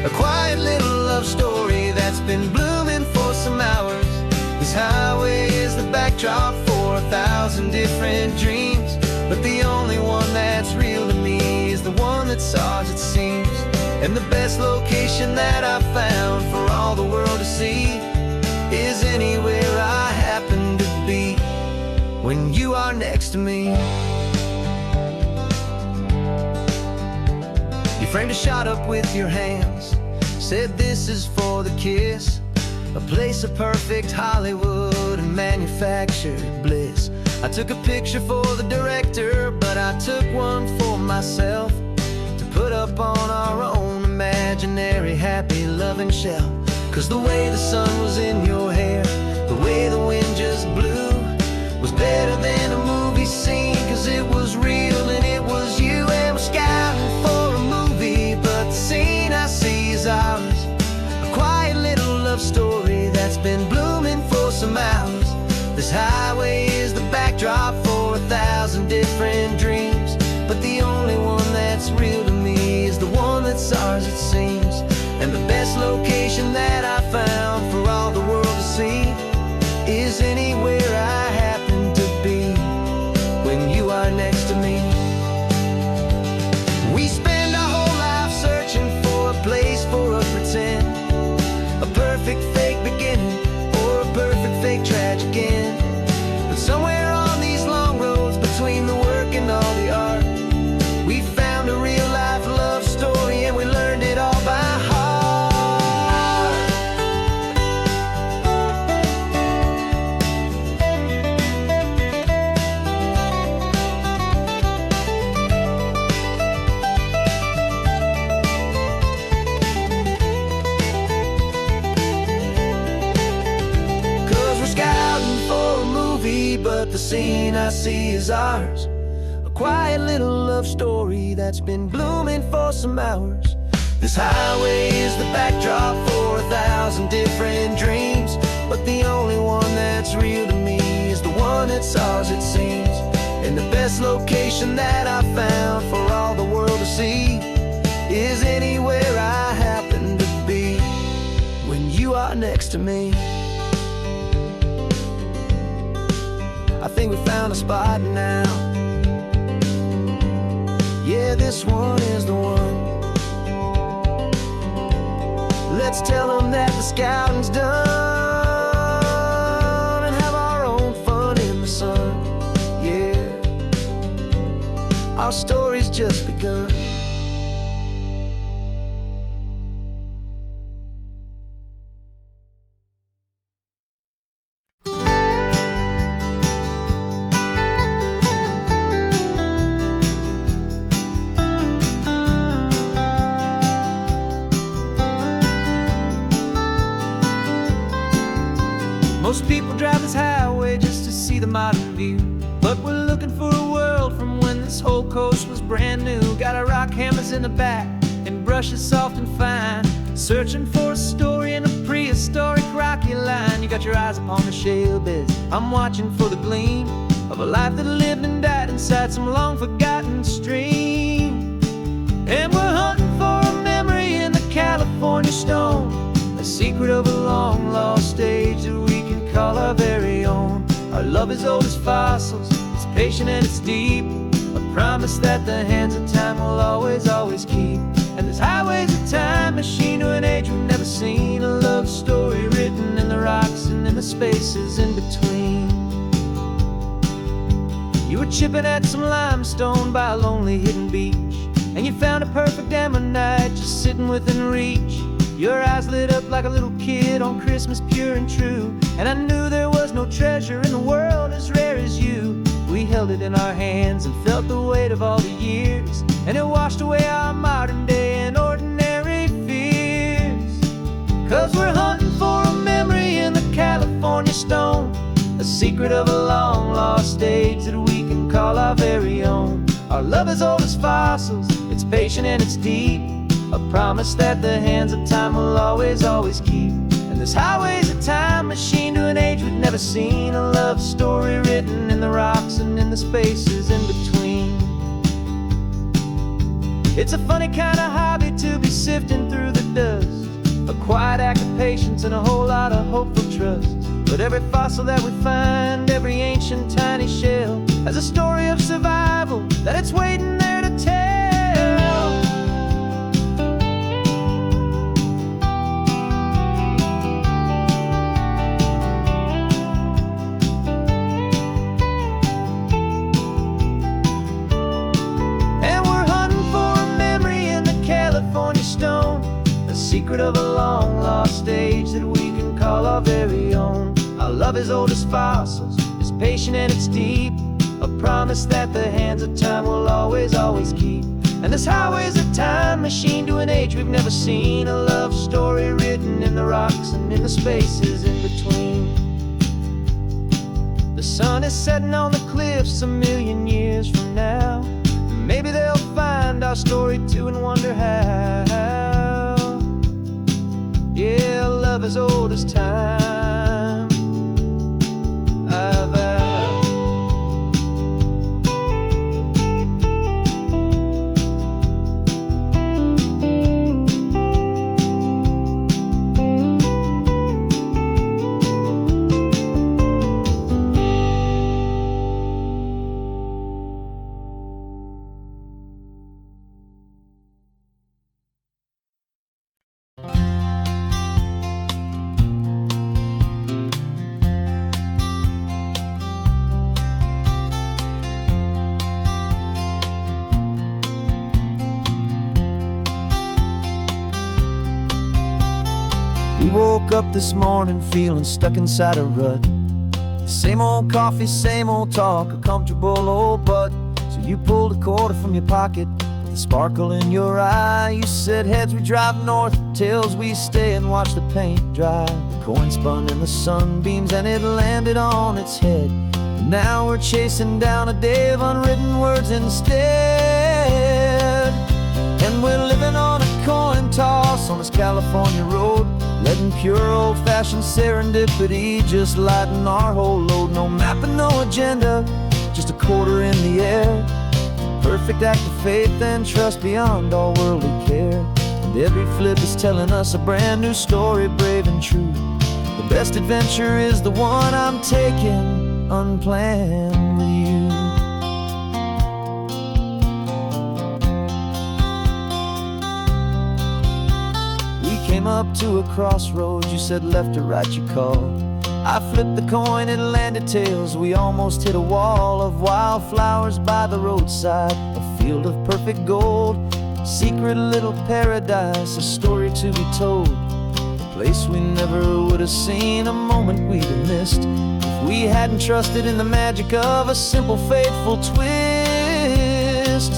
[SPEAKER 1] A quiet little love story that's been blooming for some hours. This highway is the backdrop for 1,000 different dreams, but the only one that's real to me is the one that's ours, it seems. And the best location that I've found for all the world to see is anywhere I happen to be when you are next to me. You framed a shot up with your hands, said this is for the kiss, a place of perfect Hollywood and manufactured bliss. I took a picture for the director, but I took one for myself to put up on our own imaginary happy loving shelf. 'Cause the way the sun was in your hair, the way the wind just blew, was better than a movie scene, 'cause it was real and it was you. And we're scouting for a movie, but the scene I see is ours. A quiet little love story that's been blooming for some hours. This highway is the backdrop for 1,000 different dreams, but the only one that's real to me is the one that's ours, it seems. And the best location that I found for all the world to see is anywhere I happen to be when you are next to me. We spend our whole life searching for a place for a pretend, a perfect fake beginning or a perfect fake tragic end. But somewhere on these long roads between the work and all the art, we found a real life love story and we learned it all by heart. 'Cause we're scouting for a movie, but the scene I see is ours. A quiet little love story that's been blooming for some hours. This highway is the backdrop for 1,000 different dreams, but the only one that's real to me is the one that's ours, it seems. And the best location that I found for all the world to see is anywhere I happen to be when you are next to me. I think we found a spot now. Yeah, this one is the one. Let's tell them that the scouting's done and have our own fun in the sun. Yeah, our story's just begun. Most people drive this highway just to see the modern view, but we're looking for a world from when this whole coast was brand new. Got our rock hammers in the back and brushes soft and fine, searching for a story in a prehistoric rocky line. You got your eyes upon the shale beds, I'm watching for the gleam of a life that lived and died inside some long forgotten stream. And we're hunting for a memory in the California stone, a secret of a long lost age that we can call our very own. Our love is old as fossils, it's patient and it's deep, a promise that the hands of time will always, always keep. And this highway's a time machine to an age we've never seen, a love story written in the rocks and in the spaces in between. You were chipping at some limestone by a lonely hidden beach, and you found a perfect ammonite just sitting within reach. Your eyes lit up like a little kid on Christmas, pure and true, and I knew there was no treasure in the world as rare as you. We held it in our hands and felt the weight of all the years, and it washed away our modern day and ordinary fears. 'Cause we're hunting for a memory in the California stone, a secret of a long lost age that we can call our very own. Our love is old as fossils, it's patient and it's deep, a promise that the hands of time will always, always keep. And this highway's a time machine to an age we've never seen, a love story written in the rocks and in the spaces in between. It's a funny kind of hobby to be sifting through the dust, a quiet act of patience and a whole lot of hopeful trust. But every fossil that we find, every ancient tiny shell, has a story of survival that it's waiting there to tell. And we're hunting for a memory in the California stone, the secret of a long lost age that we can call our very own. Our love is old as fossils, it's patient and it's deep, a promise that the hands of time will always, always keep. And this highway's a time machine to an age we've never seen, a love story written in the rocks and in the spaces in between. The sun is setting on the cliffs a million years from now, maybe they'll find our story too and wonder how. Yeah, love is old as time. We woke up this morning feeling stuck inside a rut. Same old coffee, same old talk, a comfortable old butt. So you pulled a quarter from your pocket with a sparkle in your eye. You said heads we drive north, tails we stay and watch the paint dry. The coin spun in the sunbeams and it landed on its head. And now we're chasing down a day of unwritten words instead. And we're living on a coin toss on this California road, letting pure old-fashioned serendipity just lighten our whole load. No map and no agenda, just a quarter in the air. Perfect act of faith and trust beyond all worldly care. And every flip is telling us a brand new story, brave and true. The best adventure is the one I'm taking unplanned with you. Came up to a crossroads, you said left or right you called. I flipped the coin, it landed tails, we almost hit a wall of wildflowers by the roadside, a field of perfect gold, secret little paradise, a story to be told, a place we never would have seen, a moment we'd have missed if we hadn't trusted in the magic of a simple faithful twist.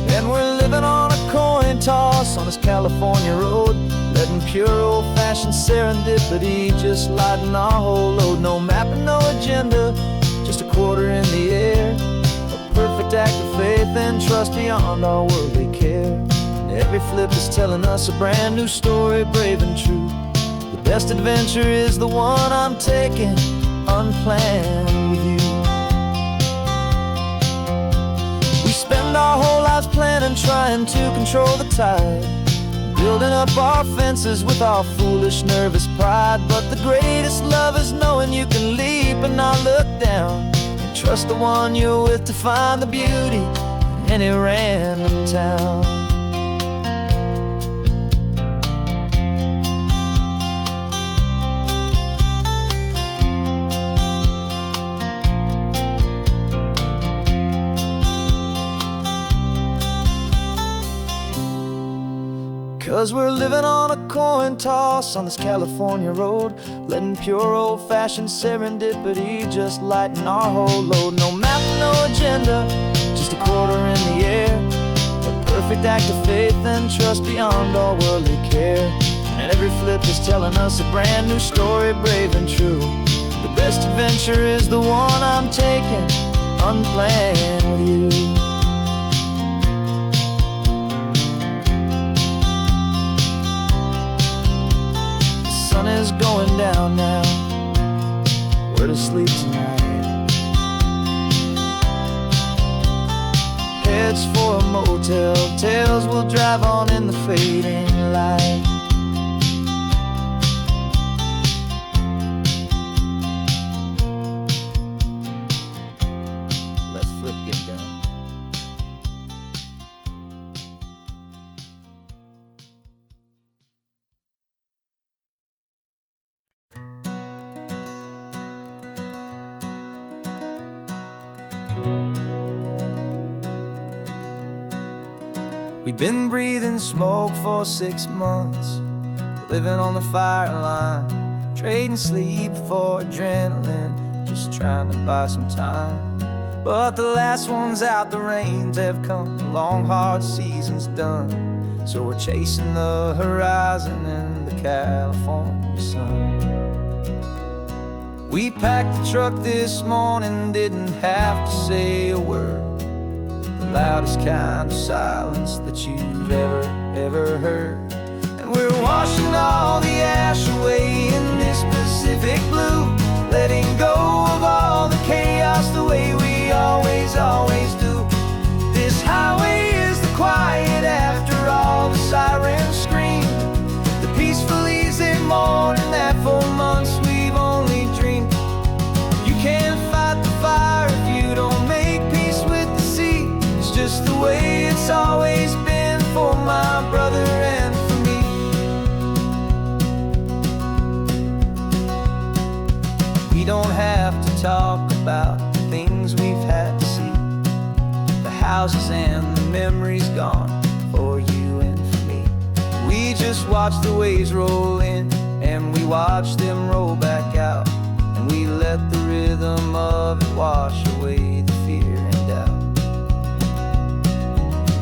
[SPEAKER 1] And we're living on a coin toss on this California road, letting pure old-fashioned serendipity just lighten our whole load. No map and no agenda, just a quarter in the air. A perfect act of faith and trust beyond our worldly care. And every flip is telling us a brand new story, brave and true. The best adventure is the one I'm taking unplanned with you. We spend our whole lives planning, trying to control the tide, building up our fences with our foolish, nervous pride. But the greatest love is knowing you can leap and not look down, and trust the one you're with to find the beauty in any random town. 'Cause we're living on a coin toss on this California road, letting pure old-fashioned serendipity just lighten our whole load. No map, no agenda, just a quarter in the air. A perfect act of faith and trust beyond all worldly care. And every flip is telling us a brand new story, brave and true. The best adventure is the one I'm taking unplanned with you. somewhere to sleep tonight. Heads for a motel, tails will drive on in the fading light. Let's flip get done. We've been breathing smoke for 6 months, living on the fire line, trading sleep for adrenaline, just trying to buy some time. But the last one's out, the rains have come, the long hard season's done. So we're chasing the horizon in the California sun. We packed the truck this morning, didn't have to say a word. The loudest kind of silence that you've ever heard. And we're washing all the ash away in this Pacific blue, letting go of all the chaos the way we always do. This highway is the quiet after all the sirens scream, the peaceful easy morning that for months we've only dreamed. You can't fight the fire if you don't make peace with the sea. It's just the way it's always been for my brother and for me. We don't have to talk about the things we've had to see, the houses and the memories gone for you and for me. We just watch the waves roll in and we watch them roll back out, and we let the rhythm of it wash away the fear and doubt.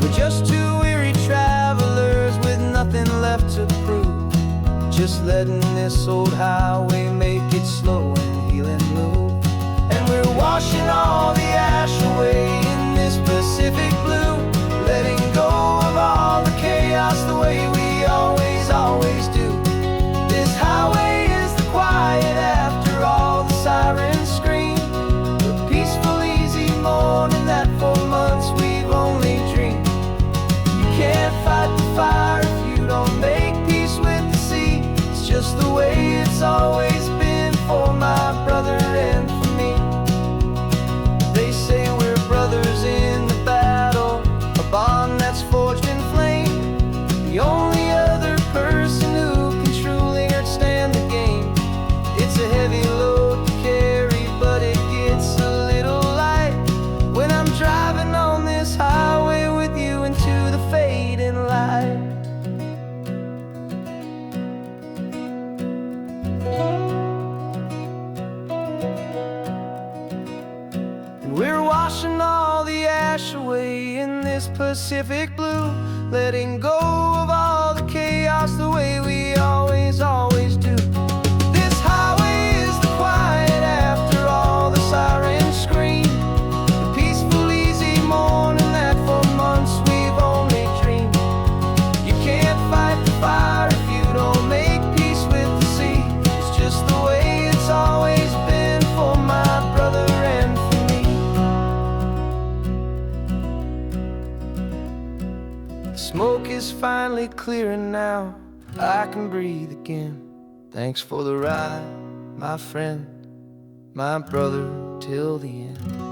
[SPEAKER 1] We're just two weary travelers with nothing left to prove, just letting this old highway make its slow and healing move. And we're washing all the ash away in this Pacific blue, letting go of all the chaos the way we always do. This highway is the quiet after all the sirens scream, the peaceful easy morning that for months we've only dreamed. You can't fight the fire if you don't make peace with the sea. It's just the way it's always been for my brother and for me. They say we're brothers in the battle, a bond that's forged in flame. The only other person who can truly understand the game. It's a heavy load to carry, but it gets a little light when I'm driving on this highway with you into the fading light. We're washing all the ash away in this Pacific blue, letting go of all the chaos the way we always do. This highway is the quiet after all the sirens scream, the peaceful easy morning that for months we've only dreamed. You can't fight the fire if you don't make peace with the sea. It's just the way it's always been for my brother and for me. The smoke is finally clearing now, I can breathe again. Thanks for the ride, my friend, my brother, till the end.